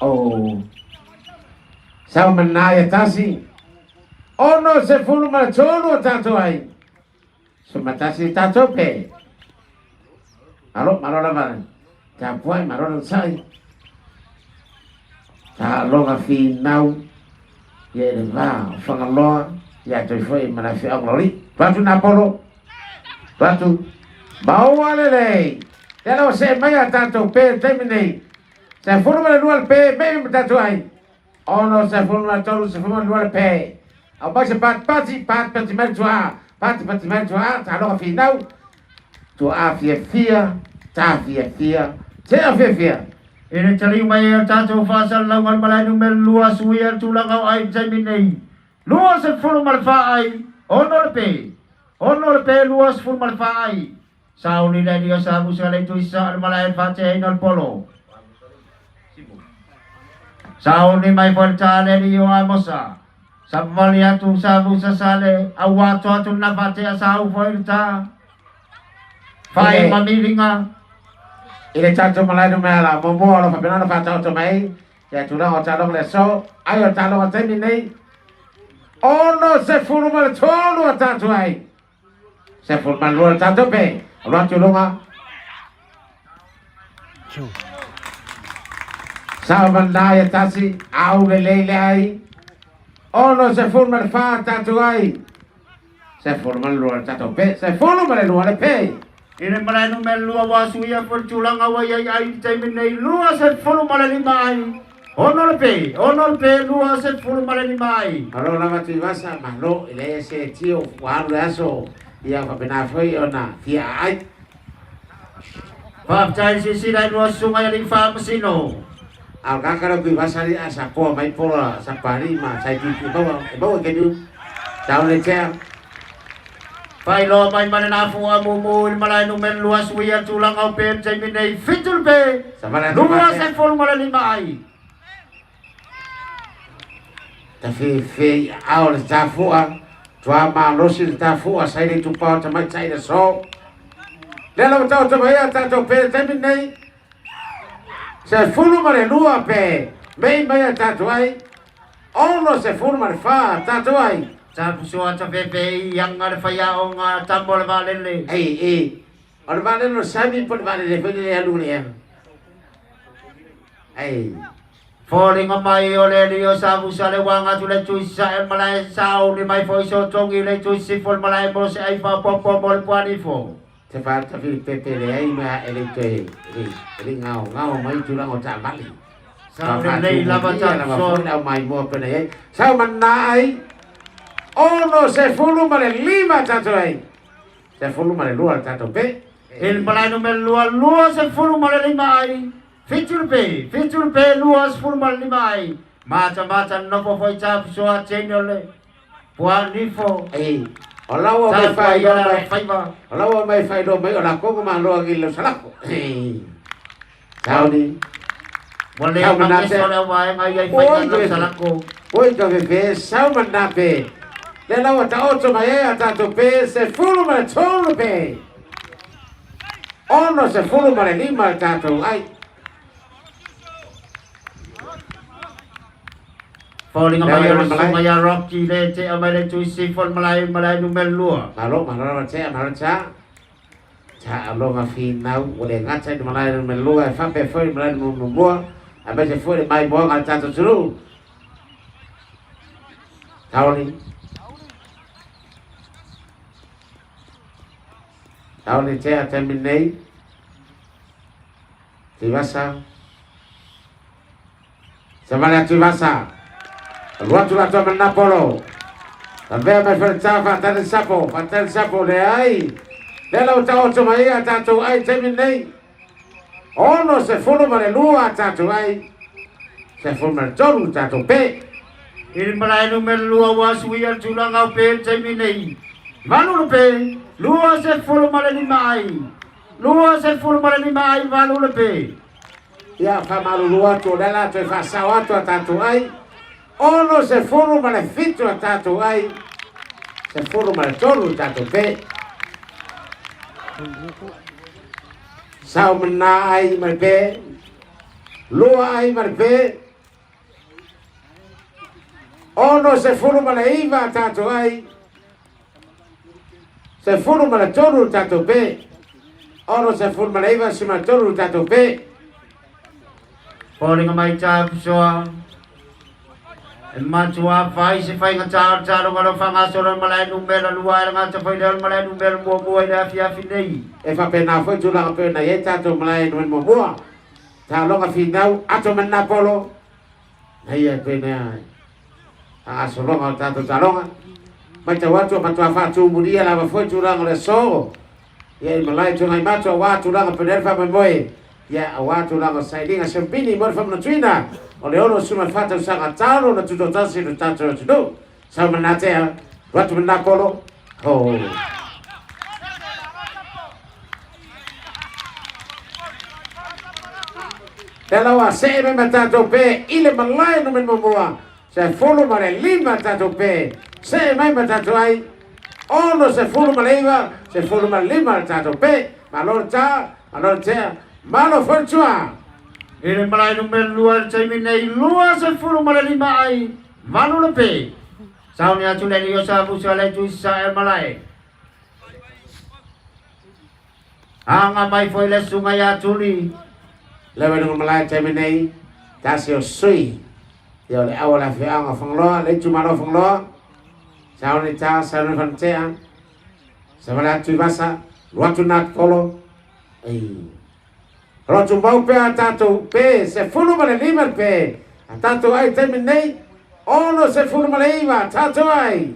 Oh, sao menaya tasi. Ono se fulu ma cholo tato ai. Sumatasi tato pe. Alo marola ba. Ta puai marola sai. Ta longa fi nau. Ye de va fangalo ya to foi mana fi amlori. Patu na polo. Patu. Bawa le. Ya lo se maya tato pe terminei. Se fulu ma lual pe me tato ai. Ono se fulu ma cholo se fulu ma lual pe. Abang pat men tua, pat men tua, kalau final tua fia, ta fia, saya fia. Ini cari maya tato fasal lawan malai numel luas wiar tulang au ai jaminei. Luas full malfa ai, honor pe luas full malfa ai. Sauli dari sabu sekali tu isa malai face inol polo. Sauli mai forta dari yo amosa. Sabvalia tu sabu sasale awato atun na face asau forta. Fai mamilinga. Ile chacho malai numela, momo lo papena lo fata otomai, ya tuna otalo leso, ayo talo otemi nei. Ono se furu mal tolo atato ai. Se furu mal lo atato pe, lo atulunga. Salvandaya tasi, au le ai. Ono se furu mal fa atato ai. Se furu mal lo atato pe, se furu mal lo pe. Ini malai numel lua wasuya perculang awaya ai jaminei lua set full malai mai. Honor pe lua set full malai mai. Kalau nama tu bahasa makhluk ilai se tio waru aso yang kapena foi ona dia ai. Pap cai sisi dai lua sungai ling fa mesino. Alga kalau tu bahasa ni asa ko mai pola sapari ma sai tu bawa ke du. Tahu leceh. Pai lo mai mana nafu amumu malai numel luas wiar tulang au pe jaminei fitul pe. Lua set full malai mai. Tapi fe awal tafua tua malosi tafua sai di tupa tamai sai da so. Dalam tahu tamai tato pe terminei. Se fulu mare lua pe mei maya tato ai. Ono se fulu mare fa tato ai. Sabu suat pepe yang ada fayao nga tambol valele. Orang mana lo sabi pun mana le pun le alu le. Falling amai ole dio sabu sale wanga tule cuisa malai sau ni mai foi so tongi le cuisi fol malai bos ai fa popo bol puani fo. Cepat tapi pepe le ai ma ele te ele ngau mai curang otak bali. Sau ni lava chat so au mai mo pene ai. Sau manai. Ono se fulu male lima tato ai. Se fulu male luar tato pe. El malai numel lua se fulu male lima ai. Fitur pe luas full male lima ai. Macam-macam nopo foi cap so chenole. Puani fo. Olawa mai fai do mai. Olawa mai fai do mai ola ko ma lo agil salako. Saudi. Boleh mangi sore wae mai fai do salako. Oi ka ve sau mandape. Le lawa ta ocho mai atato pe se fulu male tolo pe. Ono se fulu male lima tato ai. Falling amai Rocky le ce amai le cuisi fol malai numel lua. Malo ce malo cha. Cha alo ma final boleh ngaca di malai numel lua fa pe foi malai numel lua. Abe se foi mai bo ngaca tu suru. Tahu ni ce terminei. Tibasa. Semangat tibasa. Luatu la tua Napolo. Também vai enfrentar Fatal Sapo le ai. Dela o tau mai atatu ai terminei. Ono se fulu mare lua atatu ai. Se fulu mare tolu tatu pe. Il malai numel lua was wiar tulang au pe terminei. Manu pe lua se fulu mare lima ai. Lua se fulu mare lima ai manu pe. Ya fa malu lua tu dela tu fa sawatu atatu ai. Ono se fulu male fitu atatu ai. Se fulu male tolu tatu pe. Sao mena ai male pe. Lua ai male pe. ono se fulu malaiva tato ai se fulu malatoru tato pe ono se fulu malaiva si malatoru tato pe Poli ngamai cap soa. Matua fai se fai ngacar caro ngalo fanga soron malai numero luar ngaca fai dal malai numero buah da fia finei. e fa pena foi tula pena ye tato malai no mo boa ta longa finau ato menapolo ai pena a solonga tato talonga macha watu matua fatu mudia la foi tula ngale so ye malai tungai matua watu la pena fa moe ya watu la saidinga sempini mo fa na tuina ole ono suma fata sanga talo na tuto tasi no tato tudo sa manatea watu menapolo oh Telawa se me matato pe ile malai no men moa se fulu mare lima tato pe se mai matato ai ono se fulu malaiva se fulu mare lima tato pe malor cha malo fortua Ile malai numero luar cai minei luar se fulu malai lima ai malu lepe. Saunya cule dio sabu sale tu sa malai. Anga mai foi le sungai atuli. lewa dengan malai temenei tasio sui yo le awala fi anga fanglo le cuma lo fanglo sauni ta sauni fantea sabala tu basa luatu nat kolo rotu mau pe tato pe se fulu male lima pe tato ai temenei ono se fulu male iva tato ai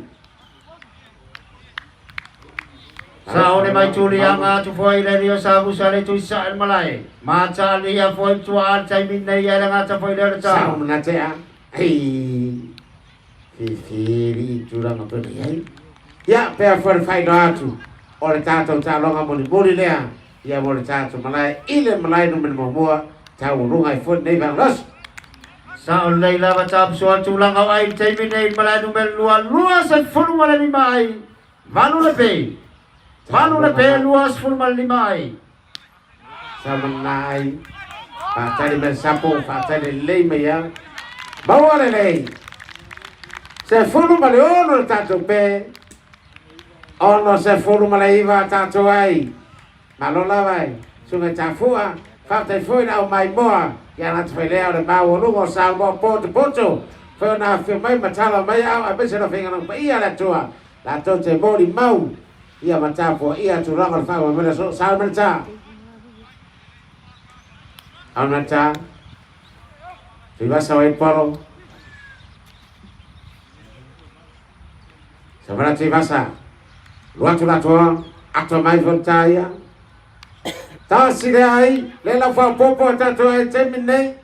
Saune mai culi anga tu foi le dio sabu sale tu sa malai. Macha lia foi tu ar cai minei ya nga foi le cha. sao manatea fifiri turang apa ni ya pe for fai datu ore tato ta longa moni lea ya moni tato malai ile malai no men moa ta urungai fo nei bang los Saun leila bacap soal tulang au ai cai minei malai number luas se fulu malai mai. Malu lepe luas fulu malai mai. samanai fatali men sapo fatali lei meya bawa lei se fulu malai ono tato pe ono se fulu malai va tato ai malola vai sunga chafua fata foi na mai moa ya na foi leo de bawo lugo sa mo poto foi na fi mai matala mai au a bese na finga no ia la tua la tote body mau ia matapo ia tu rangal fa mo mena so sa menta Anata Tiba sawai polo Sabana tibasa Luatu latua Ato mai voltaya Ta sile ai Lela fa popo tato ai temine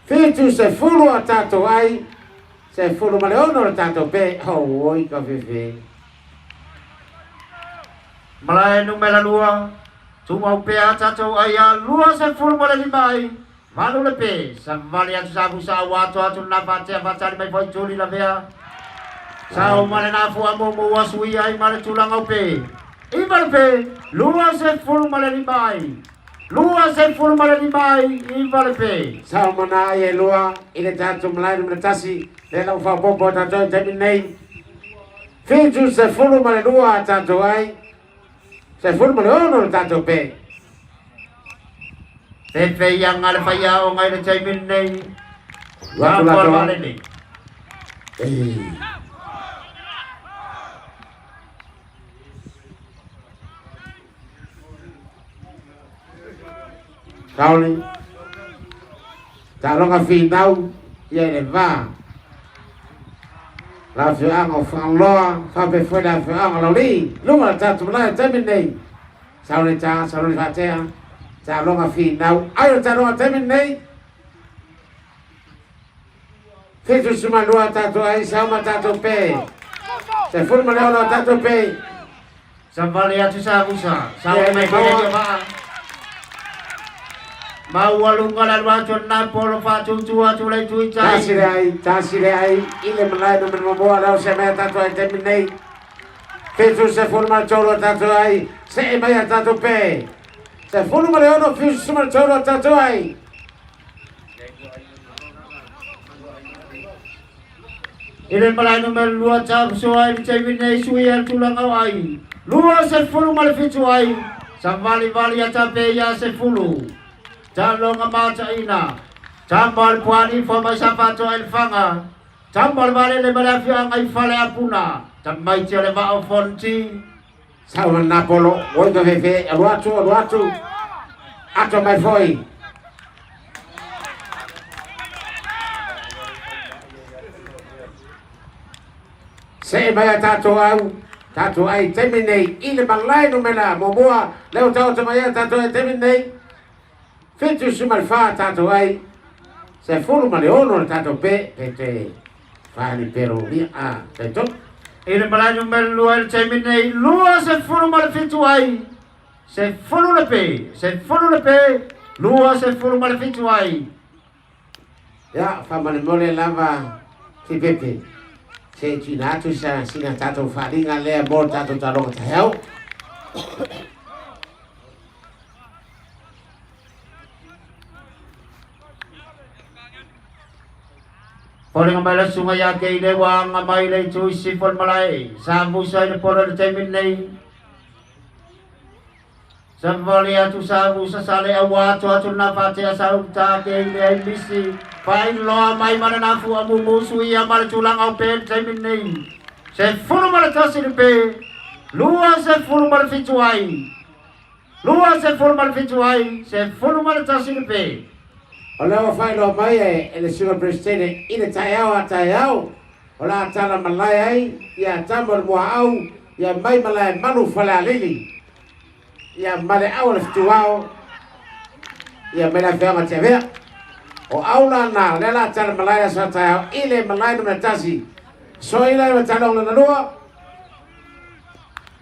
Fitu se fulu a tato ai Se fulu maleono tato pe Oh oi ka fefe Malai numero lua. Cuma upea caco ayah luas se fulu malai mai. Malu lepe samvali atu sabu sawa atu nafate afacari mai foi culi la vea. Sao male nafu amo mo wasui ai male tulang upe. Ibalpe luas se fulu malai mai. Luas se fulu malai mai ibalpe. Sao mana ye lua Ile tato malai numetasi Lela ufa popo tato temine Fitu se fulu male lua tato ai Se fulu male ono tato pe Tepe yang ale faya o ngai le cai minei. Luatu Lapor latua male ni. Kau ni Kalau ngafi tau Ya le va La fi ang fang loa Fa pe foi la fi ang lo li Lunga tato malai temine Sao ni cha sao ni fa tea Cha lo ngafi tau Ayo cha lo temine Fitu suma lua tato ai sama tato pe Se fulu male ono tato pe Samvali atu sabu sa. Sao Ya, mai ni foi kau- le ba. Mau walunga la wacon na polo fa cucu lai cui cai. tasire ai ile malai no men moa la se me tato ai temine Fitu se fulu mal cholo tato ai se mai tato pe se fulu male ono fitu suma cholo tato ai Ile malai numero lua cap soai cemine suia tulang au ai. Lua se fulu malefitu ai. Samvali vali ya cape ya se fulu. Jalo ngamaca ina. Jambal puani foma sapato el fanga. Jambal vale le balafi angai fale apuna. Jamai cele va au fonti. Sao Napolo, oi ka fefe, aluatu. Ato mai foi. Se mai tato ai terminei ile malai no mela momoa leo tau mai tato ai terminei fitu sumalfa tato ai se fulu maleono tato pe pete fani pero mi a peto Ile malai numero lua el cemine lua se fulu malefitu ai. Se fulu lepe. Lua se fulu malefitu ai. ya fa mole lava ti pepe se chinatu sa sina tato faringa le bol tato talo tahau Pole ngamala sungai ake ile wa ngamai le chui sifon malai. Sabu sai le pole le temin nei. Samvali atu sabu sasale awatu atu nafate asau take ile bisi. Pain lo mai mana nafu amu musui amal tulang au pe temin nei. Se fulu mala tasir pe. Lua se fulu mala fituai. Se fulu mala tasir pe. Ola fai lo mai ele sua presidente ile tayau ola tala malai ai ya tambor mo au ya mai malai manu fala lili ya male au le tuau ya mela fama teve o aula na lela tala malai sa tayau ile malai no tasi so ile no tala no no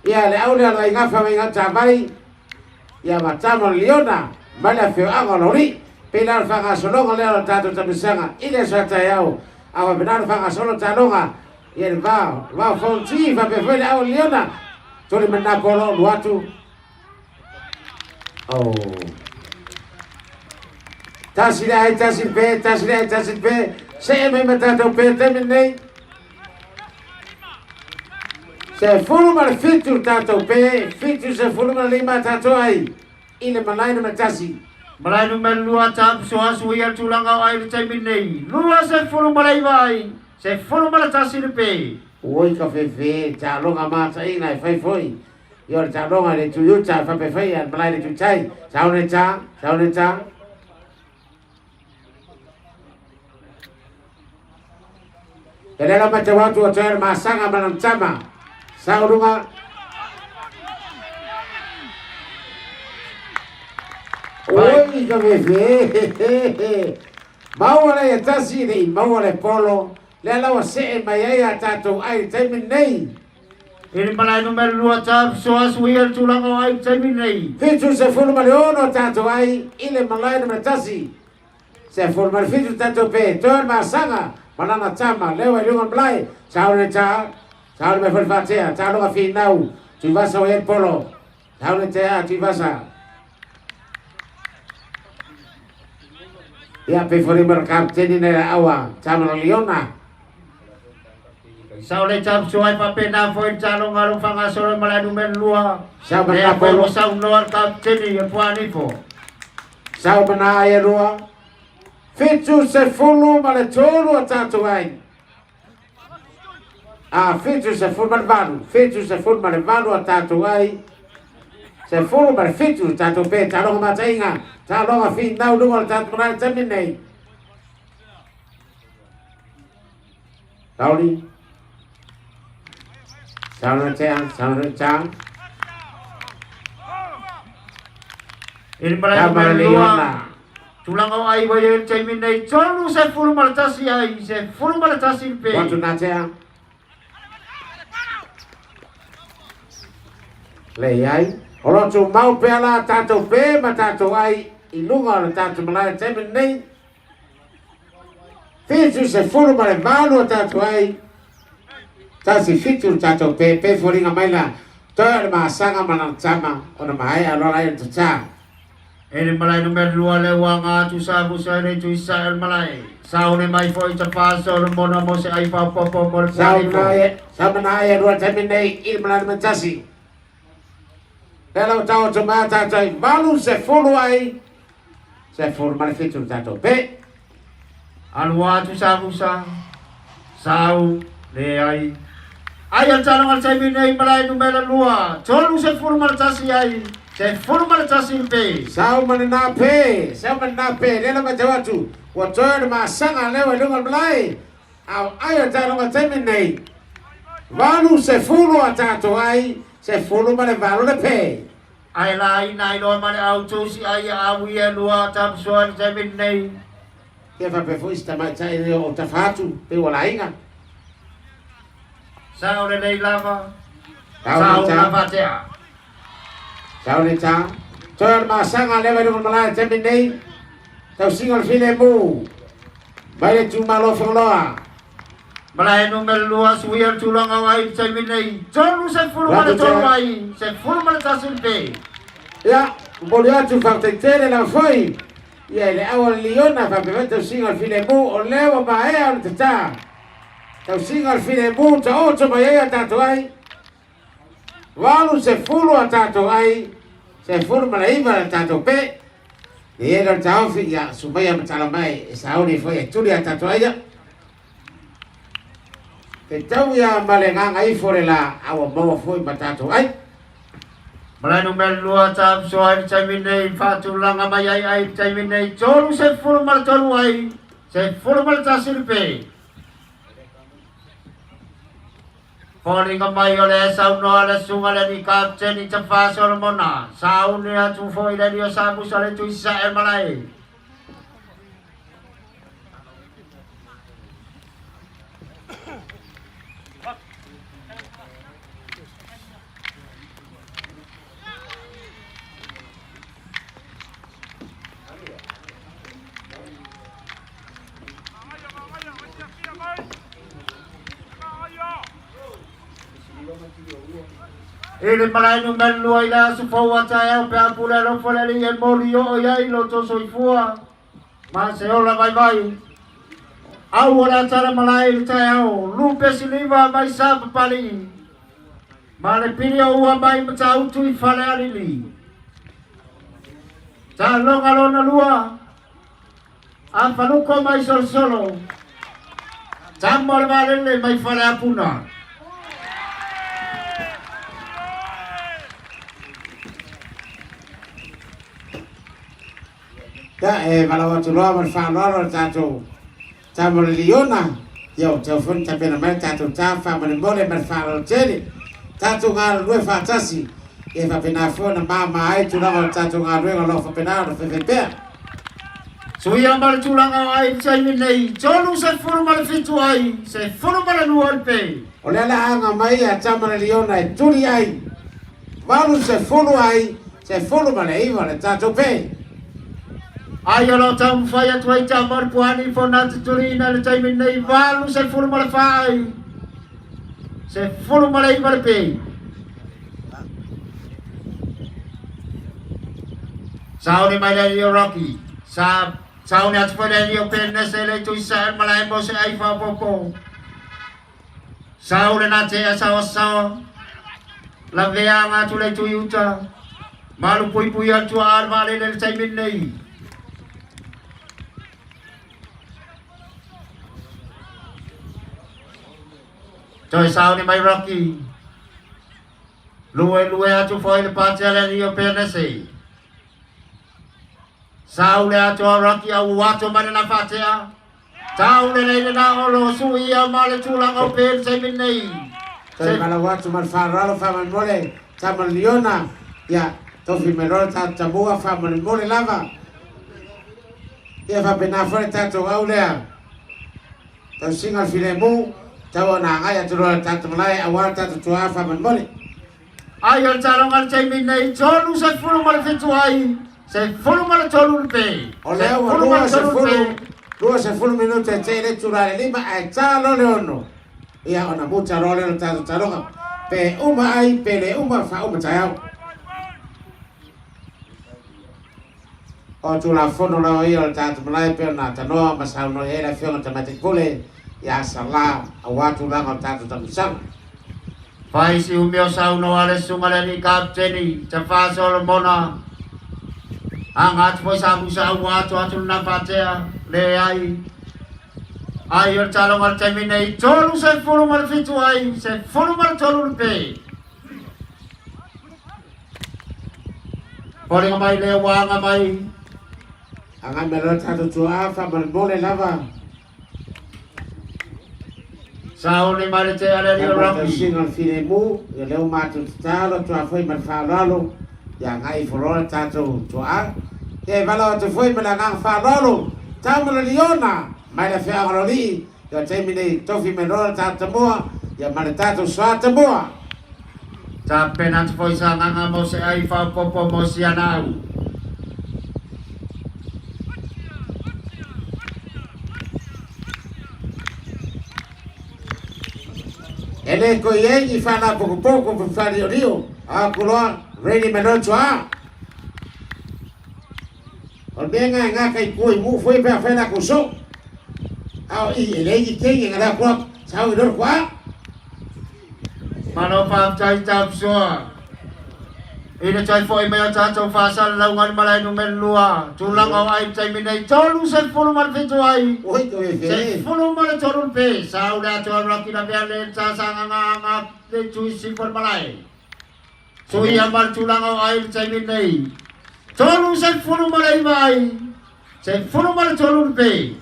ya le au le ngafa me ngata bai ya matamo liona mala fe angolori Pilar fanga solonga leo tato tamisanga ile sata yao awa pilar fanga solo talonga yen va fonti va pe fele au liona tole menapolo luatu oh tasira pe se me metato pe terminei se fulu mal fitu tato pe fitu se fulu mal lima tato ai ile malaino metasi Malai numero lua cap soa suia tulang au ai le temin nei. Lua se fulu malai vai. Se fulu mala tasir pe. Oi ka fefe talonga mata ina fai foi. Yo talonga le tuyu cha fa pe fai an malai le tu chai. Saune cha. Kedela macam watu hotel masanga malam chama. Saurunga oi ka fefe. Mau ala tasi ni mau ala polo. Le lawa se mai ai tato ai temin nei. Ini malai numero lua cap soa suia tulang au ai temin nei. Fitu se fulu maleono tato ai ile malai no tasi. Se fulu mal fitu tato pe tor masanga malana chama lewa lungan blai. Saune cha. Saune me fol fatea, cha lo fi nau. Tu vas a el polo. Saune cha tu vas a ya pe fori merkapten ni awa chama leona. Saule cap soai papena foi calo ngalo fanga solo malai numero lua. Sao Ne bana foi polo. sau noar kapten ni puani fo. Sao bana ai rua. Fitu se fulu male tolu tato ai. Fitu se fulu male vanu. Fitu se fulu male vanu tato ai. Se fulu male fitu tato pe talo mata inga. Talo fi nau lungo tato male terminei. Tauli. Sauna cang. Ini malai numero lua. Tulang au ai bayar cemin nei. Colu se fulu malatasi ai. Se fulu malatasi pe. Wantu na cang. Le ai. Olo tu mau pe ala tato pe ma tato ai. Ilunga ala tato malai terminei. Fitu se fulu male vanu tato ai. Tasi fitu tato pe foringa maila toa masanga manang chama ona mai alo lai tu cha Ini malay numero 2 lewang atu sabu sa ni tu Israel malay. Sao ni mai foi ta paso mo na mo se ai pa po mo Sa manaya dua terminate ilmalan mentasi. Dalam tahu cuma tahu malu se follow ai. Se follow mana fitur tahu be. Alwa tu sabu sa. Sao le ai. Ayat calon al terminate malay numero 2. Cholu se formal tasi ai. Se formal tasi pe. Sao menape, dalam macam tu. Wajar masang lewat dengan belai. Ayat calon al terminate. Malu se follow tahu ai. Se follow mana malu le pe. Ai lai nai lo mana au tu si ai awi lua tam suan terminate. Dia apa foi esta macam ini o tafatu pe walai nga. Sao le lei lava. Sao lava tia. Sao ni cha. Joel masang lewat dengan belai terminate. Tahu single filemu. Bayar cuma lo fengloa. Malay numero 2 suyer tulang awai terminate. Jolu se full mana jolai. Se full mana tasilpe. Ya, boleh tu fakta tere la foi. Ya, le awal liona fa bebeto single filemu o lewa bae al tata. Tahu single filemu ta ocho bae tato ai. Walu se full tato ai. Se full mana iba tato pe. Dia dah tahu ya supaya macam mai. Sao ni foi tu dia tato ai. Tahu ya malengang ai forela awak bawa foi matato ai. Malay numero 2 tam suan terminate fatulang amayay ay terminate. Jolu se full mana jolu ai. Se full mana tasilpe. Poli kamay oleh sao no ala sungala ni kapten ni Chafaso mona. Sao ni atu foi la dio sabu sale tu Israel malay. Ini malay numero 2 ila sufawa tayo pe apula lo folali el molio oyai lo to soifua. Maseola bye bye. Awala cara malay tayo lupe siliva mai sab pali. Male pilio ua mai mtau tu ifale alili. Talong alona lua. Ampanuko mai solo. Tambol malele mai fale apuna. Ya, kalau tu lo berfaham tato. Tamu liona. Yo, telepon tapi nama tato tafa boleh berfaham jadi. Tato ngal dua fantasi. Fa penafona mama ai tu lo tato ngal dua kalau fa penado fe. Suya mal tulang ai terminate. Jolu se formal fitu ai. Se formal luar pe. Oleh lah ngamai ya tamu liona tuli ai. Baru se follow ai. Se follow malai wala tato pe. Ayo lo tam faya tuai camar puani fona tutulina le terminate. Valu se formal fai. Se formal ai pe. Sao ni mai dari Rocky. Sao ni atu pada dia pernah sele tu Israel malai mo se ai fa popo. Sao le nate sao. La veanga tu le tu yuta. Malu pui atu arma le terminate. Joy sao ni mai Rocky. Luwe atu foi le patela ni o pernese. Sao le atu Rocky au watu mana na fatea. Sao le na olo suia male tulang au pen seminei. Tapi kalau watu malfaralo fa mole, tamu liona ya tofi merol tabua fa mole lava. Ya fa penafore tato aulea. Tahu singal filemu. Tahu na ngaya tu lo tato malai awal tato tua fa mole. Ayo calongan terminate. Jolu se full mal fitu ai. Se full mal jolu pe. Oleh dua se full minuto e cere curare lima e calo leono. Ia ona mucha role no tato calongan. Pe uma ai pele uma fa uma tayau. o tu la fono la ia o tatu malai pe na tanoa masau no era fiona tamati kule ya sala awatu la o tatu tamusang Pai si umio sau no ale sungale ni kapteni Tafa Solomona Angat po sa busa awatu atul na patea le ai Ayo calong al temine cholu se fulu mal fitu ai se fulu mal cholu pe Pori ngamai le wa ngamai angan melot tatu tua fa boleh lava Sau ni mari te ale ni Rapi rapi singal filemu ya leo matu talo tua foi malfalalo ya ngai forora tatu tua e valo tu foi melangang falalo tamala liona mai la fea roli ya temine tofi menora tatu moa ya mari tatu swata moa Cape nat foi sa nganga mo se ai fa popo mo si anau ele ko yengi fana pouco por fari rio a kuloa ready menor tua o benga nga kai kui mu foi pa fena kuso au i ele ki tengi ngara kwa sau dor kwa Mano pam chai chap so Ina chai foi me cha chau fasal laungan malai numen lua Tulang au ai chai minai cholu se fulu mal fitu ai oi to e Se fe fulu mal cholu pe Sau da chol roki na biale cha sang nga de chui si for malai Sui amal tulang au ai chai minai Cholu se fulu malai mai Se fulu mal cholu pe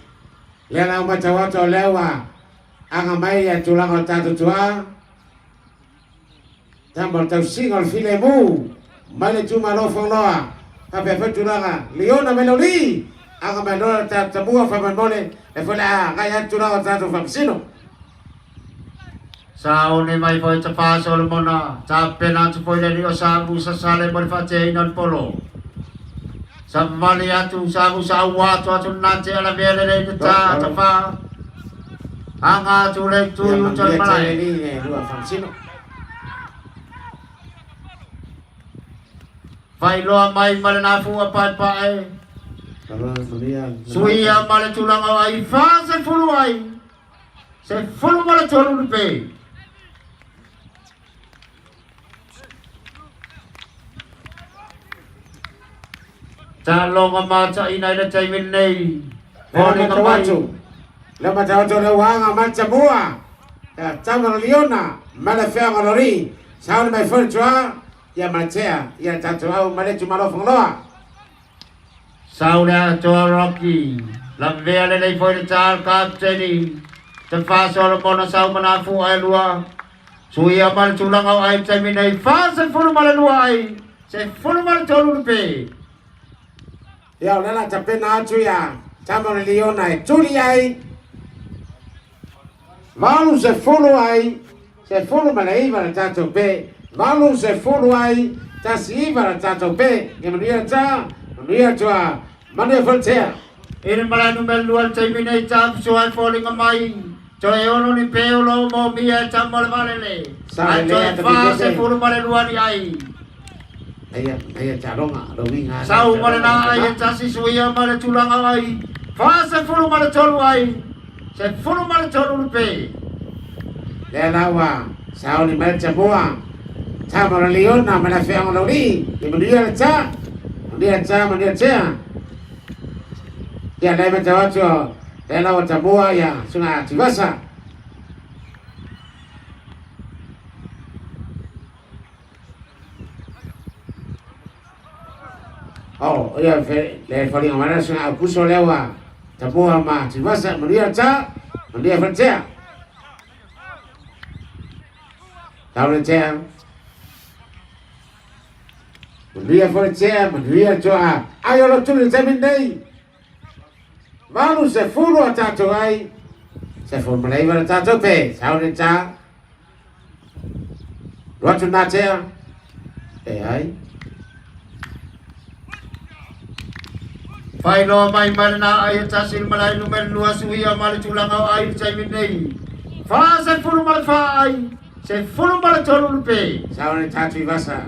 ya na ma tawa to lewa anga mai ya tulang o tatu tua tambal tau singal filemu mai cuma lo fonloa apa fa tulanga liona melodi anga menor tatu bua fa mole e fa la ngaya tulang o tatu fa sino Sau ni mai foi Tafa Solomona Cape na foi le rio sabu sa sale mo fa che non polo Sa mali atu sabu sa watu atu nanti ala bele le ta Tafa Anga tu le tu yu chol malai ini dua fa sino Fai lo mai mal na fu apa pa e kalau kemudian Sui mal tulang au ai fa se fulu ai Se fulu mal cholu pe Calong ama cha inai na chai min nei Lama tawacu Lama tawacu lewanga manca bua Tama liona Mala fea ngalori Saun mai furtua Ya macea Ya tatu au male cuma lo fengloa Sauda Tua Rocky Lambe ale nei foi char kapteni Tafa Solomona sau manafu ai lua Sui amal tulang au ai chai min nei fa se fulu mal lua ai Se fulu mal cholu pe Ya lala tape na acu ya Tama liona Tuli ai Malu se fulu ai Se fulu male iwa na tatu pe Malu se fulu ai Tasi iwa na tatu pe Ngemunia ta Ngemunia tua Manu furtea Ini malai numel luar chai min nei chap suai falling amai Choi ono ni peolo mo mia chamal valele Sale Ai choi lea tapi fa se kete. fulu mal lua ni ai Aya calonga Dominga Sau mal na ai chasi suia mal tulang ai fa se fulu mal cholu ai Se fulu mal cholu pe Lelawa Sao ni mercha bua Tama liona Mana fea ngalori Imudia cha Mudia cha Mudia cha Ya lai mecha wacho Lelawa tabua ya Sunga tibasa Oh ya le fali ngamana sunga akuso lewa Tabua ma tibasa Mudia cha Mudia furtea Tahu cha Mudia furtea Mudia choa Ayo lo tuli temin nei Malu se furu atato ai Se furu malai wana tato pe Sao ni cha Watu na tea ai Fai lo mai mal na ai chasil malai numel lua suia mal tulang au ai chai min nei fa se fulu mal fa ai Se fulu mal cholu pe Sao ni tatu ibasa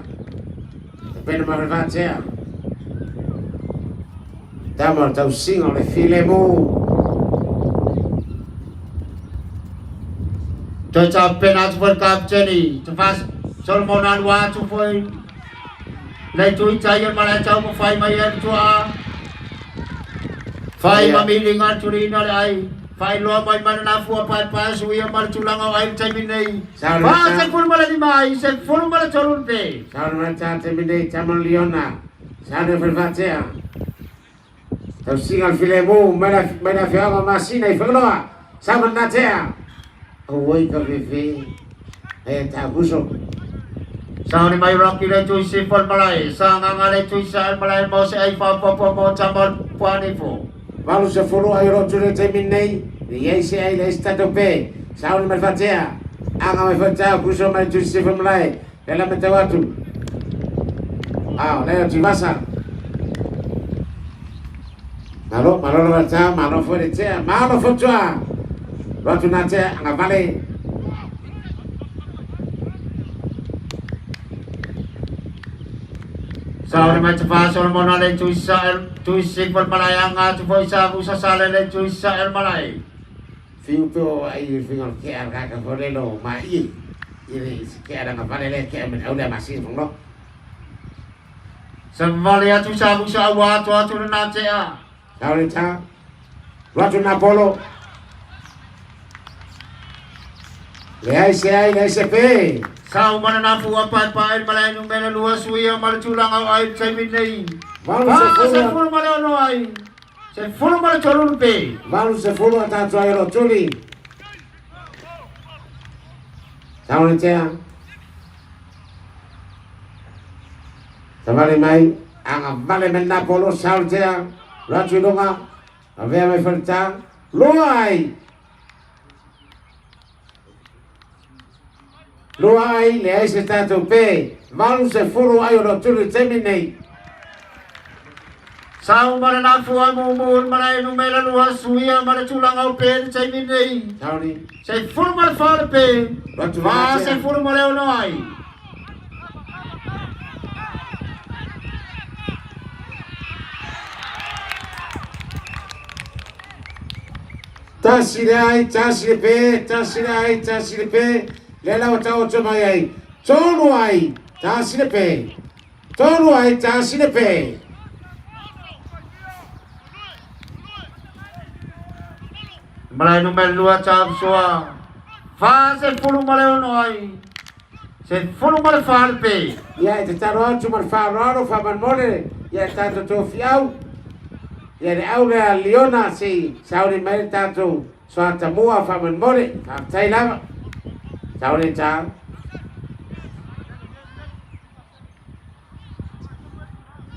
Depende ma tea Tamo tau singa le filemu. Tôi chào penalty World Cup Jenny. Tôi phát Solomon Alwa tôi phơi. Lấy chui chạy mà lại cháu một phai mày ăn chua. Phai mà mình đi ngon chui nó lại. Phai lo mày mà nó phua phai phai suy mà chulang ao ai chạy mình này. Và sẽ full mà đi mai sẽ full mà cho luôn về. Sao nó cha chạy mình đây chăm Leona. Sao nó phải phát thế à? Tau singa le filemu mana fianga masina I whakaloa. Sao man na te à? Oi ka vivi. Ta buso. Sao ni mai rocky le chui si full malai. Sao nganga le chui sa malai mo se ai fa mo chamon puani fo. Valu se folo ai ro tule te min nei. Ni se ai le stato pe. Sao ni fa te à? Anga me fa ta buso mai chui si full malai. Ela me te watu. Le tu vasa. Malo baca, malo forice, malo fotua. Waktu nanti nggak balik. Sao ni mai cepat Solomon ale chui si full malai anga tu foi sa busa sale le chui sa el malai. Fiu to ai fiu ke arka ka forelo mai. Ini ke ada nggak balik le ke men udah masih ngok. Semvalia tu sa busa wa tu na ce a. Sao lên cha? Waktu Napolo. Le ICP. Sao mana na fu apa malai nung mena luas suya mal chulang au ai sai min nei. Malu se full malai no ai. Se full malai cholun pe. Malu se full ata tu ai ro chuli. Sao lên cha? Sabali mai ang vale men Napolo sao cha? Rachu donga, avea mai falta, luai, le ai se stato pe, malu se furu ayo lo tulu teminei. Sao mana na fu amun mana nu mela luas suya mana chulang au pen teminei. Sao ni? Se furu mal far pe, va se furu mal no ai. Tasirai, pe, le la wata ocho mai ai, tonu ai, tasire pe. Malai nu mel lua chap soa, fa se furu mal no ai. Se furu mal far pe. Ya, te taro cuma fararo, fa man mole, ya tanto to fiau. Ya de aula Leona si sauri mai tanto suata mua fa man mole, fa tai lava. Sauri cha.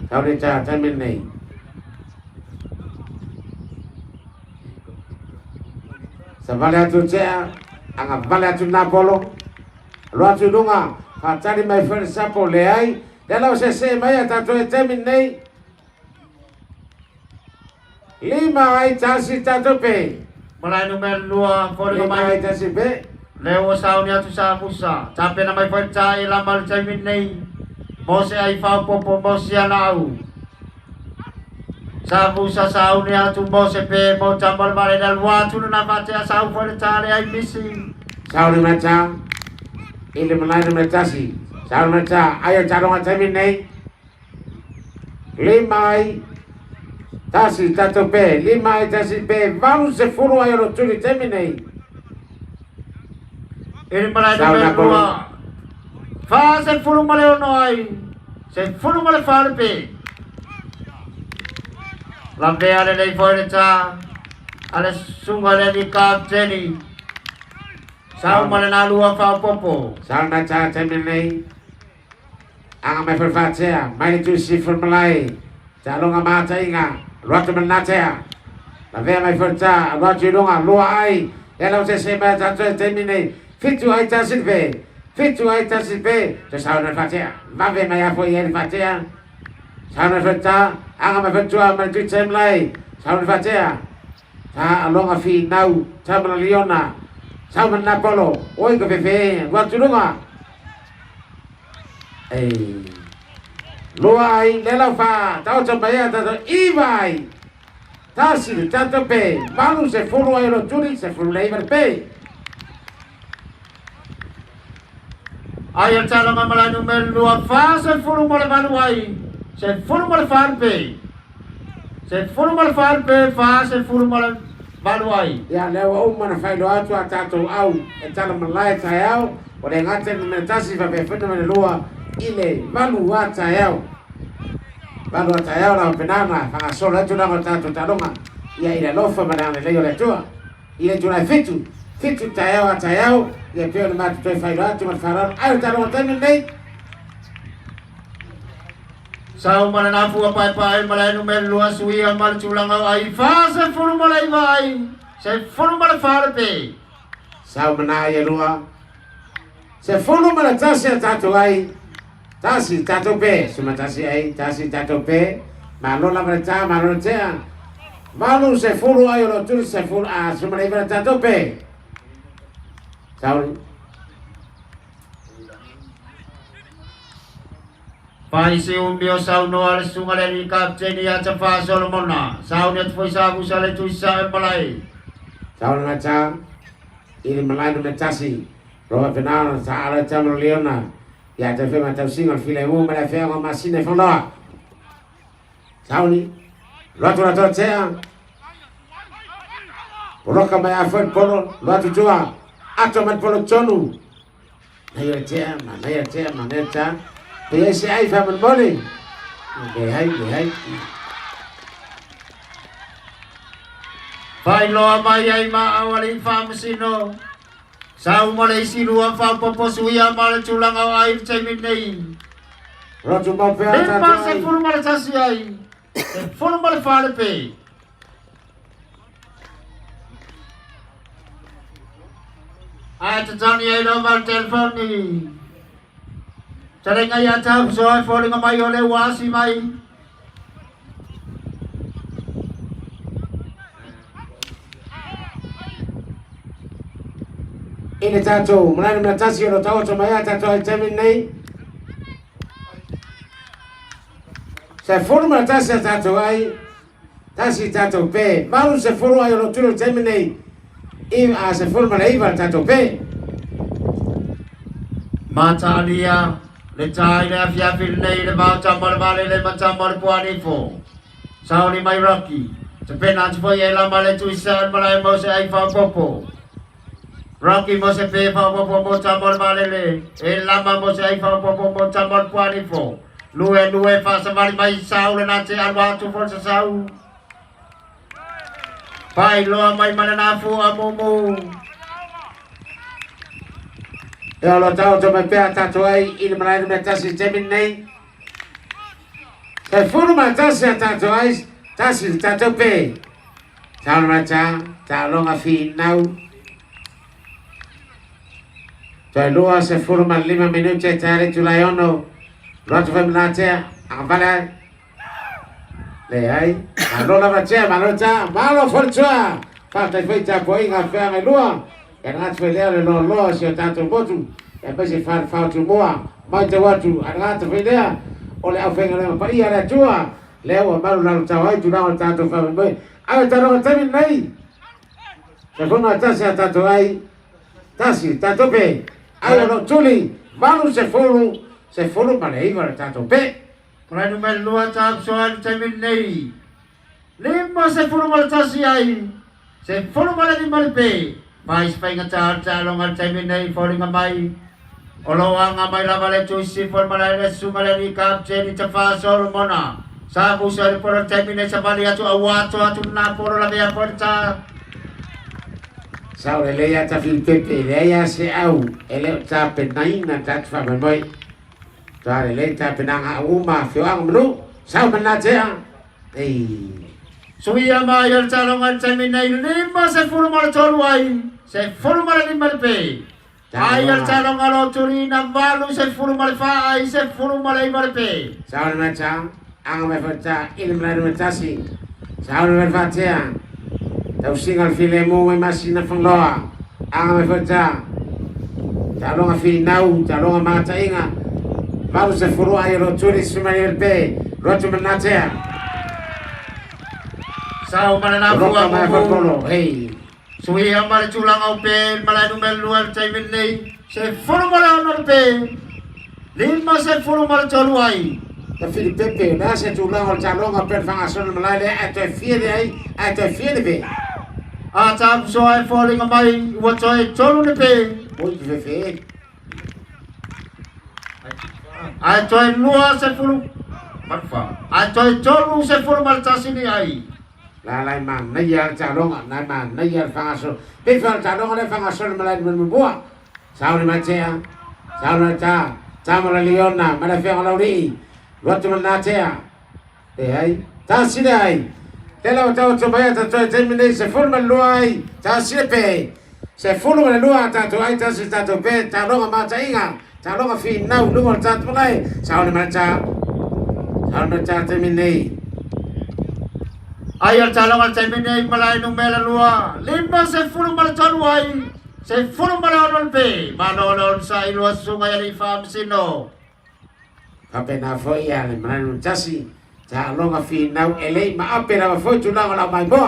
Sauri cha tamin nei. Sa vale tu cha, anga vale tu Napolo. Lo tu dunga, fa tari mai fer sapo le ai. Dela se mai tanto e tamin nei. Lima ai tasi tato pe. Malai nu mel lua fori Lima ai mai. tasi pe. Leo sao ni atu sa pusa. Cape na mai fai chai la mal chai min nei. Mo se ai fa popo mo sia nau. Sa pusa sao ni atu mo se pe mo chambal mare dal wa tu na fa cha sao fai chai ai missing. Sao ni macha. Ile malai ni tasi. Sao macha ayo charong chai nei. Lima ai tasi tato pe. Lima ai tasi pe. Vanu se furu ayo lo tuli teminei. Ini malai nu mel lua. Fa se furu male no ai. Se furu male fa pe. Lambe ale nei foi cha. Ale sungale di kapteni. Sao male na lua fa popo. Sao na cha teminei. Anga mai ferfatia. Mai tu si formulai. Calo nga mata inga. Roto menatea. La vea mai ferta. Roto lunga. Lua ai. Ela se mai tanto teminei. Fitu ai tasi pe. Te sao na fatia. Va ve mai apo yen fatia. Sao na ferta. Anga mai fertua mai tu temlai. Sao na fatia. Ta alonga fi nau. Ta mana Leona. Sao mana Napolo. Oi ko fe. Roto lunga. Lua ai lela fa. Tau chambaya ta Ivai. Tasi tato pe. Malu se fulu ai lo turi se fulu leiver pe. Ayat calon malai numero 2 fa se fulu male valuai. Se fulu male farpe. Se fulu male farpe fa se fulu male valuai. Ya lewa umana fai lo atu atato au. E tala malai tai au. O le ngate numero tasi fa pe fena mele lua. Ile valu ata yao. Valu ata yao na penana. Fanga sola tu na tato talonga. Ia ila lofa madana leo le tua. Ile tuna fitu. Fitu tayao ata yao. Ia peo na matu toi fai lo atu marfaran. Ayo talonga tenu nei. Sau mananafu apa malai numero 2 sui amal culang ai fa se fulu malai vai. Se fulu male farpe. Sau manaya lua. Se fulu male tasi atato ai. Tasi tato pe, suma tasi ai, tasi tato pe, malo la berita, malo tea, malu se fulu ayo lo tulis se fulu suma le berita tato pe, sauri. Pai se umbio sau no al sungale ni kapteni ya cefa Solomona, sau net foi sabu sale tu sa malai. Sauri macam, ini malai no tasi, roha penal sa ala chamro leona. Ya te fe matau singa file mo mala fe nga masine fonda. Sauni. Lotu la totea. Poloka mai afon polo, lotu tua. Ato man polo tonu. Na tea, na neta. Pe ese ai fa man mole. Be hai. Pai lo mai ai ma awali fa masino. Sau malai silua fa popo suya mal culang au air cemin nei. Lotu mau pe ata. Lempa se fulu mal sasi ai. Se fulu mal fale pe. Ai tatani ai lo mal telefon ni. Cari ngaya tau soai foli ngamai ole wasi mai. Ini tato, mulai menatasi lo tahu cuma ya tato jamin nei. Se fulu menatasi tato ai, tasi tato pe, malu se fulu ayo lo tulo jamin nei. Se fulu menaibar tato pe. Mata alia, le cai le afia fil nei le mau campur bale le macamur puanifo. Sau ni mai rocky, sepenan supaya elam bale tuisan malai mau se ai fa popo. Rocky mo se pe fa popo mo campur bale le, elam mo se ai fa popo mo campur puanifo. Lue fa samari mai sau le nate alwa tu for sa sau. Pai lo mai mananafu amumu. Ya lo tahu cuma pe tato ai, ini mulai menatasi jamin nei. Se fulu menatasi tato ai, tasi tato pe. Tahu macam, tahu ngafi nau. Toi lua se fulu mal 5 minutos cari tulayono. Lotu fe menace, angpala. Le ai, malo la baca, malo forza. Fakta fe tapoi ngafe ngai lua. Angat fe le lo si tato botu. E pese fa tu moa, mai te watu, angat fe le. Ole au fe ngai pa ia la tua. Leo malu la tawai tu na tato fa me. Ai taro tamin nei. Se fulu tasi tato ai. Tasi tato pe. Ai lo tuli, malu se fulu malai bar tato pe. Mulai numero 2 tap soal cemin nei. Lima se fulu mal tasi ai. Se fulu malai di malpe. Mais pai ngacar calong al cemin nei foli ngamai. Oloang ngamai la malai tuisi fol malai le su malai di kapce di cefa Solomona. Sabu sari por cemin nei sabali atu awato atu na por la dia porta. Sau ele ya ta fil pepe, ele ya se au, ele ta penaina ta fa mai. Ta ele ta penanga uma fioang melu, sau menace. Suya mayar calong al cemin nei lima se fulu mal toluai. Se fulu mal lima pe. Ayar calong alo curi na valu se fulu mal faai se fulu mal lima pe. Sau macam, ang me faca ilmu metasi. Sau me faca. Tau singal filemu me masina fangloa. Ang me faca. Calong afi nau, calong mata inga. Valu se fulu ayo lo curi sumayer pe. Rotu menace. Sao mananapu Roka mai ako. polo. Hey. Sui amar chulang au pen malay numel luar chay minay. Se furu malay honor pe. Lima se furu malay chaluay. Da Filipe na se tu lang cha long a pen fanga son malai le at fier be. A chap so ay falling amay wat choy cholu ni pe. Oi fe. Ay choy luar se furu marfa. Ay choy cholu se furu malay chasini ay. La lai man na ya cha long na man na ya fanga son. Pe fa cha long le fanga son malai men bua. Sao ni ma che. Sao na cha. Cha ma leona ma la fe ngalo ri. Waktu mana cia, hai, tak sidai. Kalau tahu coba tak tahu terminal seformal luai, tak siapa, seformal luai tak tahu ai tak tahu pe, tak long ama tak ingat, tak long afi nau luar tak mulai, sahaja macam terminal. Ayar calongan terminal malay numela luar, lima seformal caluai, seformal orang pe, manolon sa iluas sungai alifam sino. Kape na foi ya le manu chasi cha longa fi nau ele ma ape na foi tu na la mai bo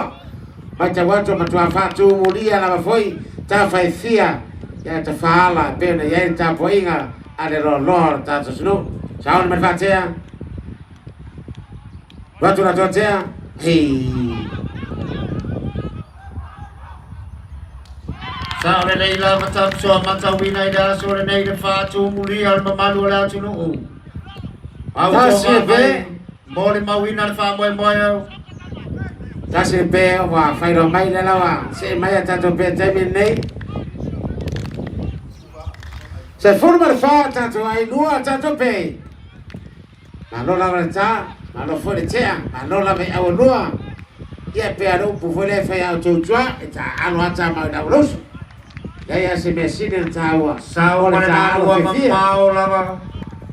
ma cha watu ma tu afa tu mulia na foi cha fai fia ya ta fala pe na ya ta poinga ale ro lor ta tu snu cha on ma fa tia watu na to tia hey Sa ore leila macam so macam winai dah so ore nei fa tu mulia mamalu la tu no. Tasih be, boleh mawinan fa boy boy. tasih be wa fai ro mai la wa se mai ta to pe terminal. Se forma fa ta to ai lua ta to pe. Ma lo la ta, ma lo fuori tia, ma lo la be au lua. Ia pe aro pu fuori fa ya to tua, ta anu ta ma da los. Ya se me sinen ta wa. Sa ore na wa mau la.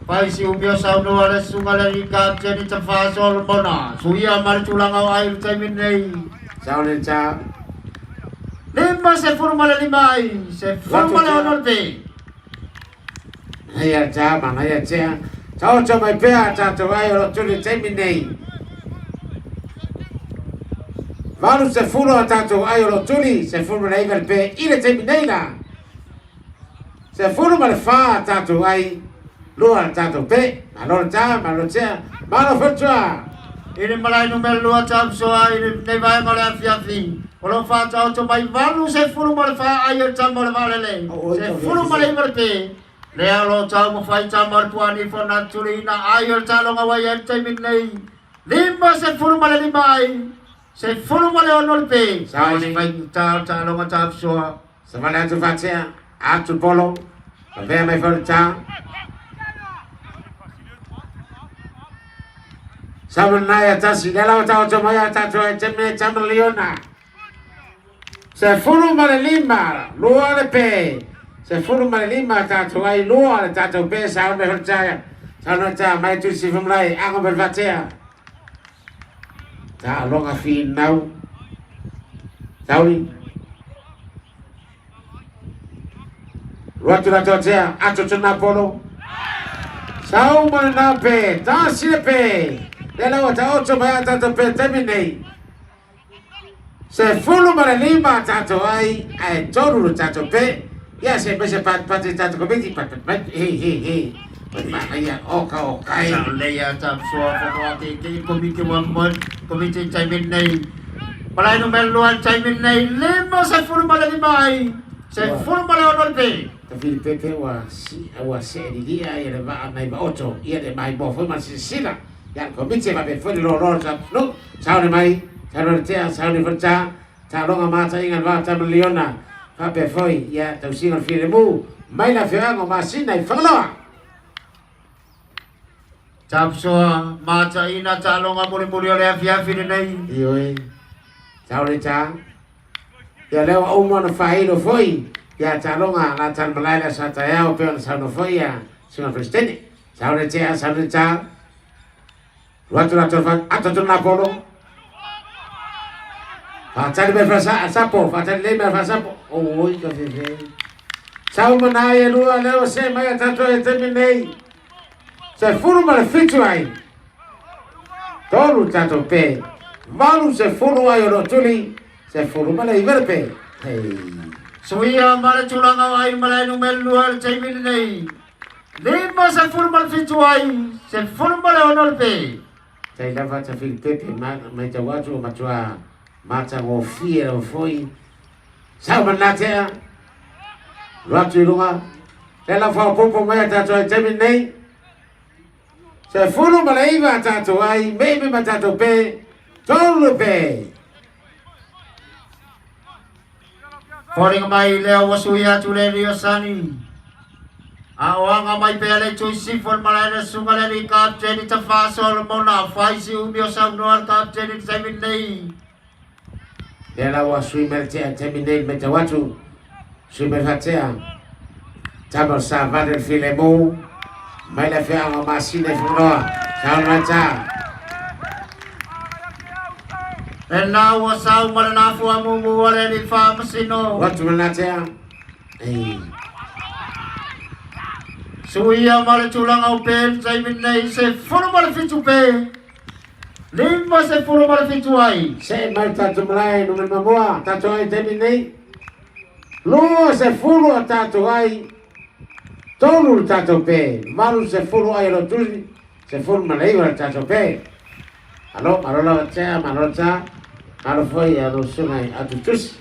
Pai si ubio sa no ala sungala ni ka jeni tafa sol bona. Suya mar tulang au air tamin nei. Sa ore ta. Lima se formal lima ai, se formal honor pe. Haya ta ma haya tia. Tao cho mai pe ta to ai ro tu ni terminal. Valu se furo ta to ai ro tu ni se furo nei ver pe ile terminal la. Se furo mal fa ta to ai luar ta to pe, ma lo ta, ma lo tia, ma lo fa. Ini malay numel luar cap so ai nei vai malay afi. Kalau fa chao cho mai valu se furu mal fa ayer cham mal valele. Se furu malay marte. Leo chao mo fai cham mal tuani for naturally na ayer chalo ngawayan chamin nei. Lima se furu malay lima ai. Se furu malay honor pe. Sao ni fai chalo nga cap so. Sama na tu fa tia, a tu polo. Ve mai fa ta. Sama na ya ta si la ta cho mai ta to terminal cham leona. Se furu male lima, luar pe. Se furu male lima ta to ai luar ta to pe sa me percaya. Sa no ta mai tu si fumlai aku berbaca. Ta longa fi nau. Tauri. Watu na totea ato tuna polo. Sau mana pe, ta si pe. Dela wata ocho mai ta to pe terminate. Se fulu mara lima tato ai toru tato pe ya se pese pat tato komiti pat he ma ya oka Sa leya cham so ko ati ki komite wan mon komite chamin nei. Malay numel luar chamin nei. Lima se furu malay lima ai. Se furu malay honor pe. tapi pepe wa se di dia ya ba mai ba ocho ya de mai bo foi ma sila ya komite ba be foi lo no sao ni mai Kalau dia selalu bercakap, calon amasa ingat baca meliona, apa foi ya tahu singal filmu, mai la fiang masih naik fangla. Chap so maca ina calon amuri muri oleh afia fini nei. Iyo calon cha, ya lewat umur fahir foi, ya calon la calon melaya sataya opion calon foi ya singal Kristen, calon cha, waktu atau tu napolo. Facciali per fasa sapo, facciali lei per fasa sapo. Oh, che fai. Ciao manai lu aleo se mai tanto e terminei. Se furu mal fitu ai. Toru tanto pe. Malu se fulu ai lo tuli se fulu malai verpe. Hey. Suia mala tulang au ai malai numel luar cai min nei. Lima se fulu mal fitu ai se fulu malai onol pe. Cai lava ta fil pepe ma ta watu ma tua ma ta go fie o foi. Sao manatea. Watu lunga. Ela fa popo mai ta tua cai min nei. Se fulu malai va ta tua ai me ma ta to pe. Tolu pe. Poring mai leo wasuya tule rio sani. Awang mai pele cui sifon malai sungale ni kapten ni tafasol mona faisi umio sang noal kapten ni semin nei. Ela wasui mertea terminate meta watu. Sui merhatea. Tabor sa vadel filemo. Mai la fea ma masine funoa. Sao mata. Ena wasau malanafu amumu wale ni famasino. Watu manatea. Eh. Suia mala tulang au pen semin nei se fulu mala fitu pe. Lima se fulu mala fitu ai. Se mai tatu mlai no me mamua. Tatu ai terminate. Lua se fulu a tatu ai. Tolu tatu pe. Malu se fulu ai lo tuli. Se fulu malai wa tatu pe. Alo, marola tea, marota. Alo foi alo sungai atu tus.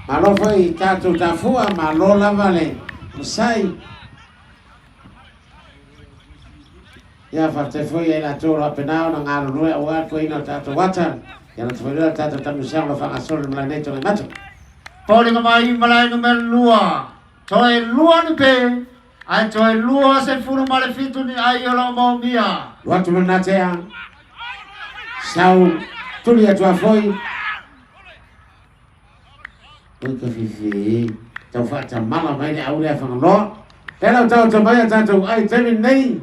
Malo foi tatu tafua malola vale. Musai. Ya fate foi ela tola penao na ngalo noe wa ko ina tatu wata. Ya na foi tatu tamu siang lo fanga sol mlaneto na mato. Poring mai malai numel lua. Toi lua ni pe. Ai toi lua se fulu mala fitu ni ai olo mau mia. Watu manatea. Sau tulia tua foi. Oi ka fifi. Tau fata mala mai ni au le fanga lo. Tela tau tau mai tatu ai temin nei.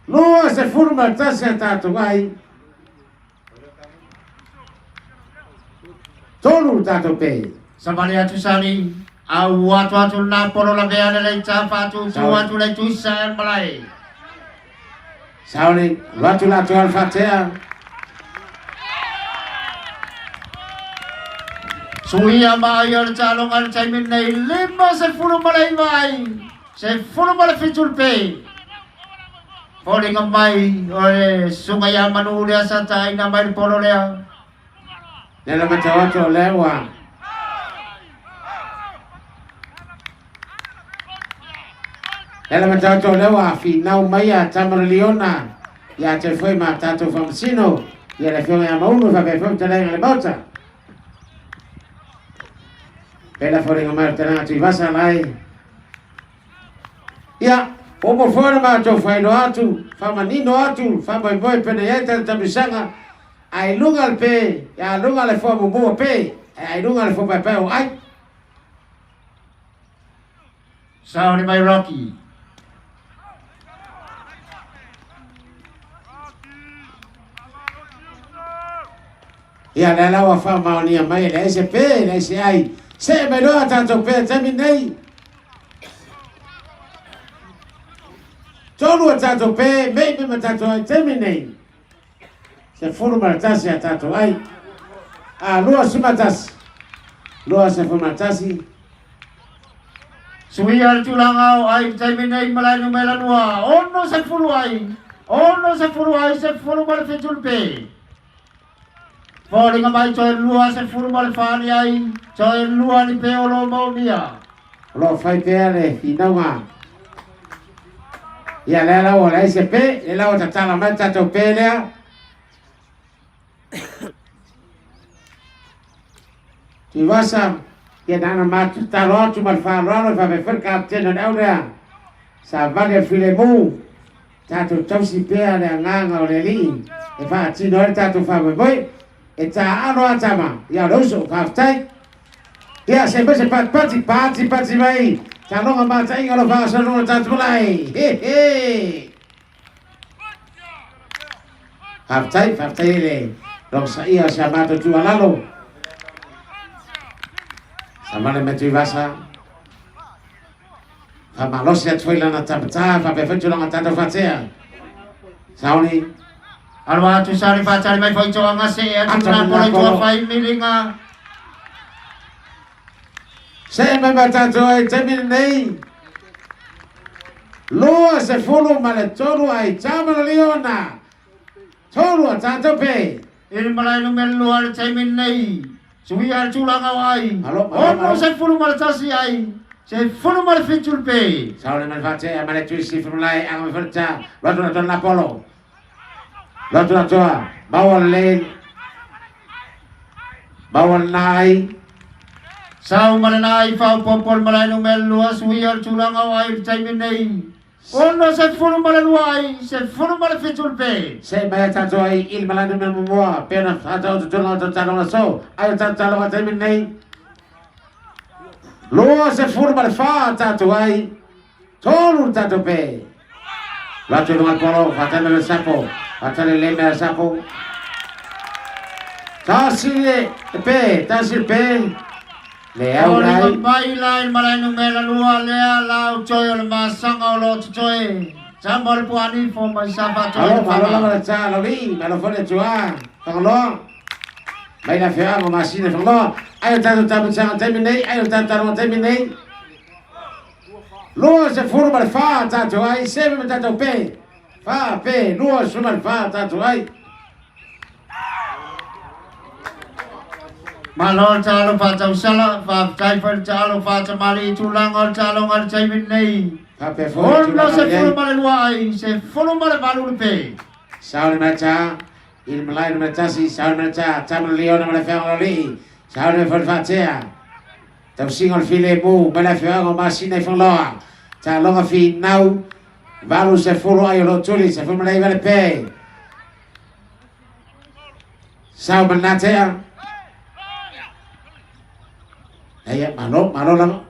Lua se fulu mala tasa tatu ai. Tolu tatu pe. Sabali atu sani. Au atu na polo la beana le chafa tu atu le tu san malai. Sauli, watu la tu alfatea. Suia mai al calong al caimin nei lima se fulu malai mai. Se fulu malai fitul pe. Poring mai ole sungai amanu le asata ina mai polo lea. Nela mata watu lewa. Ela matato lewa fi nau maya tamar liona ya te foi matato famsino ya le foi ama uno fa foi tele le bota. Ela foi ngamar tena tu vasa lai. Ya, omo foi ma to foi no atu, fama nino atu, fama boy pene yeta tambisanga. Ai lungal pe, ya lungal le foi mo pe, ai lungal le foi pe o ai. Sauni mai Rocky. Ya la la wa fa ma ni mai le se pe le se ai se me lo tanto pe terminei todo tanto pe me tanto terminei se forma tasi tanto ai a lua sumatas lua se forma tasi Suial tulangau ai terminei malai no melanua ono se fulu ai se fulu mal fitul pe. Poring mai coy lua se fulu mal fani ai coy lua ni pe olo mau mia. lo fai pe le hinawa ya la wala se pe la o tala mata to pe le ti vasa que dana matu talo tu mal fa lo fa be fer kapten na aurea sa vale filemu tato tausi pe le nganga o le li e fa ti no tato fa boy e ta ano atama ya loso kaftai ya se be se pati vai ta no ma ta ingalo fa so no tato lai he kaftai le lo sa ia chiamato tu alalo Samale metu vasa. Fa malosia tfoila na tapta fa be fetu na tata fatea. Sauni. Alwa tu sari facari mai foi coa ngase ya tuna polo coa fai milinga. Saya membaca doa jamin nei. Lua se fulu male toru ai jamal liona. Toru tato pe. Ini malai no mel luar jamin nei. Suwi ar tulang awai. Halo, Oh se fulu mal tasi ai. Se fulu mal fitul pe. Sauni membaca male tuisi mulai ang membaca. Lalu na polo. Lalu na bawal len. Bawal nai. Sau malanai fau popol malai no mel luar suwi ar tulang awai jamin nei. Ono se fulu malaluai, se fulu malafitul pe. Saya bayar tantoai il malanu memua pena atau tulang atau calon so. Ayo calon atau minai. Lo se fulu malfa tantoai. Tolu tanto pe. Lalu dengan polo fatale le sapo, fatale le mer sapo. Tasile pe. Leo Ori bailai malai no mel luar lea lau coy le masang olo coy. Jambal puani fo mai sapa coy. Malo malacha loli, malo fole chua. Tanglo. Mai na fea mo masine tanglo. Ayo tanto tabu chang terminei, ayo tanto terminei. Lo se forma fa tanto ai, sempre tanto pe. Fa pe, lo suma fa tanto ai. Malol calo facau sala, fa cai fa calo faca mali tulang ol calo ngal cai minei. Fa pe fo. Ono se fulu malaluai, se fulu malabalul pe. Saul macha, il malai macha si saul macha, tamu leona mala fea loli. Saul me fol facia. Tau singol file mu, mala fea ngo masine fon loa. Ta longa fi nau. Valu se fulu ayo lo tuli, se fulu malai vale pe. Saul manatea. Ayah malo lang.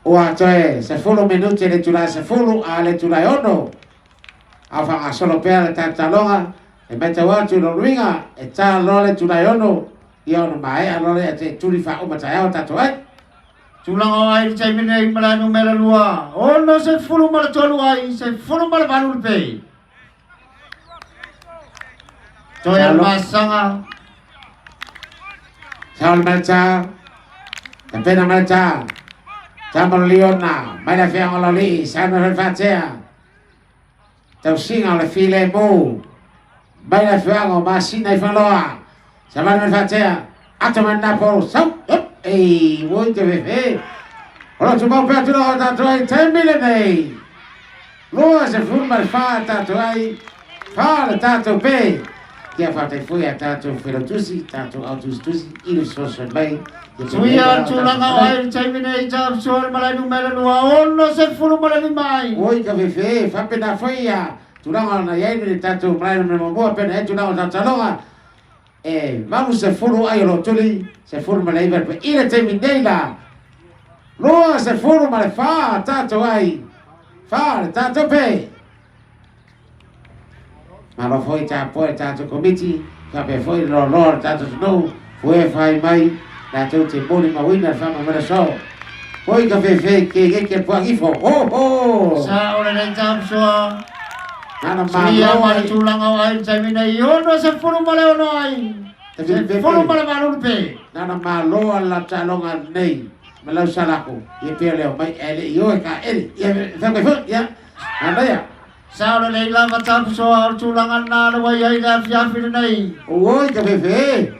Wah coy, 10 minuti le tulai 10 ale tulai ono. Afa solo per le tantalonga e mette watu lo luinga e ta lo le tulai ono. Io no mai allora e tuli fa o mataya tato ai. Tulang awai cai minei malanu melalua. Ono se fulu malatolu ai, se fulu malabalul pe. Coy al masanga. Saul Melcha, Tempena Melcha, Tambor Leona, Maida Fiang Ololi, Samuel Fatia, Tau Singa le File Mu, Maida Fiang Masina Faloa, Samuel Fatia, Ataman Napo, Sau, Woi te vefe, Ora tu mau perto lo tatuai 10 million. Lua se furma fa tatuai, fa le tatu pe. Dia fate foi a tanto ferotusi, tanto autostusi, il social bay. Suya tulang awai cai minei jab sol malanu melalua. Ono se fulu malanu mai. Oi ka vefe, fa pena foi a tulang na yai ni tanto malanu membo pena e tulang ta talonga. Vamos se fulu ai lo tuli, se fulu malai ver pe ile te mindeila. Lua se fulu mal fa tanto ai. Fa tanto pe. Ma lo foi poi tanto comiti, cape foi lo tanto no, foi fai mai, la tutti buoni ma winner fa ma so. Poi cape fe che può gifo. Oh. Sa ora le jam so. Nana Suya ma mal tulang awai cai minei. Ono se fulu malanu ai. Se fulu malabalul pe. Nana ma lo alla talonga nei. Ma lo salaku. Ye pele mai ele io ka ele. Ye fa che ya. Anda ya. Sa ora le la macam so tulangan na awai ai da fiafir nei. Oi cape fe.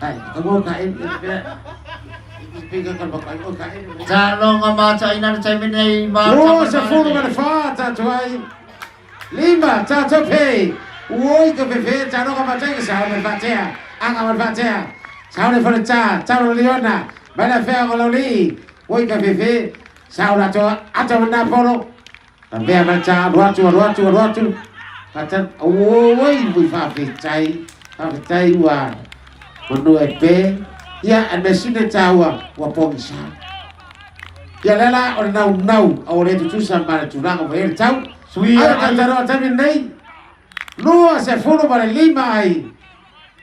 Ai, kamu kain Speaker kan bakai oh kain. Jalong ama cai nan cai minei ma. Lo se fulu mal fa tatuai. Lima tatu pe. Oi cape fe tano ka matai sa mal fatea. Anga mal fatea. Sa le fa ta lo leona. Bala fe ngololi. Oi cape fe. Sa ora to ata mana polo. Também mal cha ruatu. Kata oi bui fa fe chai. Fa fe chai wa. Menurut pe, ya mesine tawa wapongsa. Ya lela or nau, ore tu sama curang over tau. Suya tantaro tamin nei. Lua se fulu para lima ai.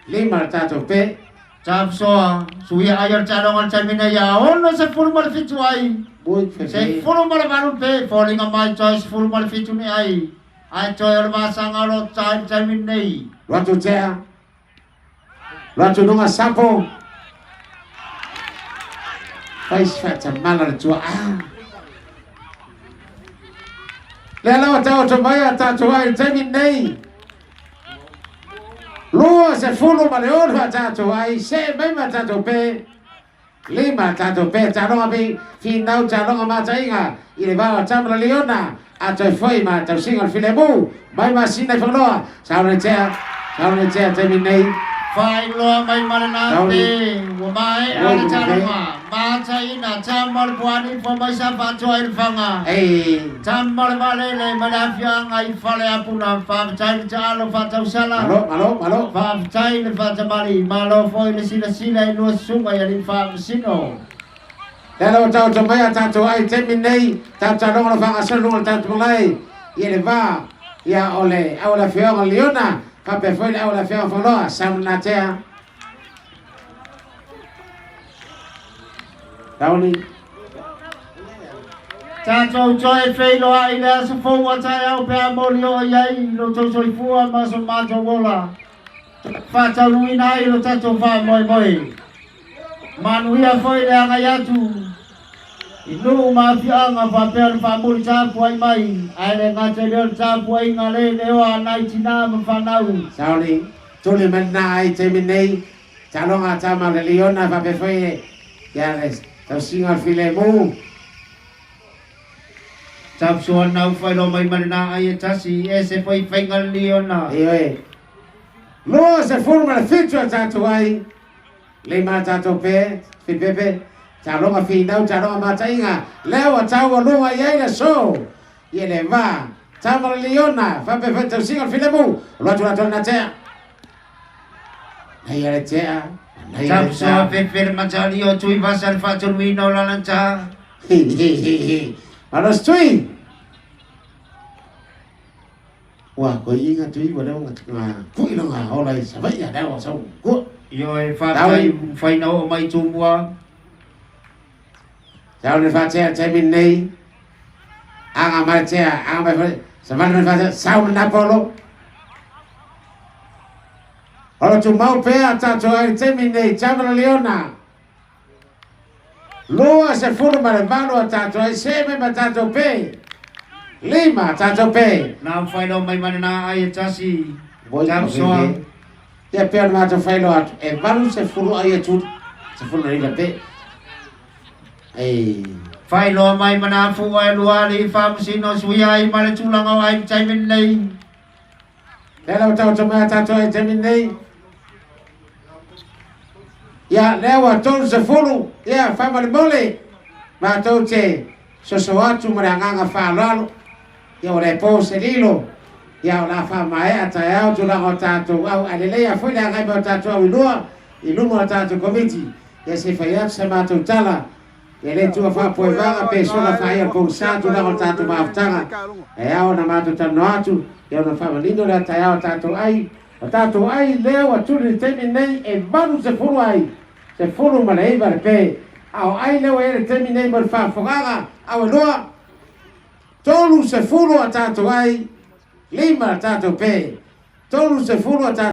Lima tato pe, Tapso suya ayar calongan camina ya ono se full mal fitu ai. Bui Se full mal baru pe falling on my choice full mal fitu ni ai. Ai choy masang alo camin nei. Ratu tea. Ratu nunga sapo. Fais fata malar tua Lela tau tomaya tatu ai jamin nei. Lua se fulu maleon tatu ai se mema tatu pe. Lima tatu pe calonga pe finau calonga macainga. Ile bawa camla leona. Atau foi ma tau singal filemu. Mai masina foloa. Saune tea jamin nei. Fai lo mai malana pe. Mai ala calonga. Macaina camal puani pemai sapa coil fanga. Camal malele malafia ngai fale apuna fam cai calo fatau sala. Malo. Fam cai le fata mali malo foi le sila no sungai ali fam sino. Kalau tau tomaya tatu ai jamin nei. Tau calonga fanga selu tatu mulai. Ile va ya ole aula fianga leona. Kape foi aula fianga foloa samna tea. Tahu ni. Tato joy fei lo ai le su fo wa tai au pe amolio ai lo to so fu ma so ma to bola. Fa ta lui nai lo tato fa moi. Manuia foi le anga yatu. Inu ma fi anga fa pe fa mul cha puai mai. Ai le nga te le cha puai nga le wa nai tina ma fa nau. Tahu ni. Tuli menai jamin nei. Calonga cama le leona fa pe foi ya les. Tau singal filemu. Tap suan nau fai lo mai malina ai tasi ese foi fengal leona. Lo se forma le fitu tatu ai. Lima tatu pe, fi pepe. Calonga finau calonga macainga. Lewa tau lunga yai le so. Yele va. Tama leona fa pe tau singal filemu. Lo na tea. Ai ale tea. Tapso peper macalio cui pasal facul wino lanca. Panas cuy. Wah, kau ingat cuy pada orang kui lo ngah oleh sabai ya dah wasau. Ku. Yo fa fai no mai tumwa. Tahu ni facia jamin nei. Anga macia, anga mai sama ni facia sau napolo. Kalau cuma pea tatu ai jamin nei jamin leona. Lua se forma le malo tatu ai seme tatu pe. Lima tatu pe. Na fai no mai manana ai tasi. Tapso. Ya pea ma tatu fai lo at. E baru se furu ai tu. Se furu ai pe. Fai lo mai mana fu ai luali fam sino suya ai male tulang au ai jamin nei. Kalau tahu cuma tatu ai jamin nei. Ya lewa tol se fulu ya family mole ma toche sesuatu meranganga falalo ya ore pose lilo ya la fama ya atayao tula tatu au alelea foi la ngai tatu au lua ilumo tatu komiti ya se fayat sama tala ele tu fa poeva pessoa fa ya por santo la tatu maftanga ya ona matu tanoatu ya ona fama lindo la atayao tatu ai lewa tuli terminei e baru se fulu ai se fulu malai barpe au ai lewa ele terminei bar fa fogaga au loa tolu se fulu atatu ai lima tatu pe tolu se fulu atatu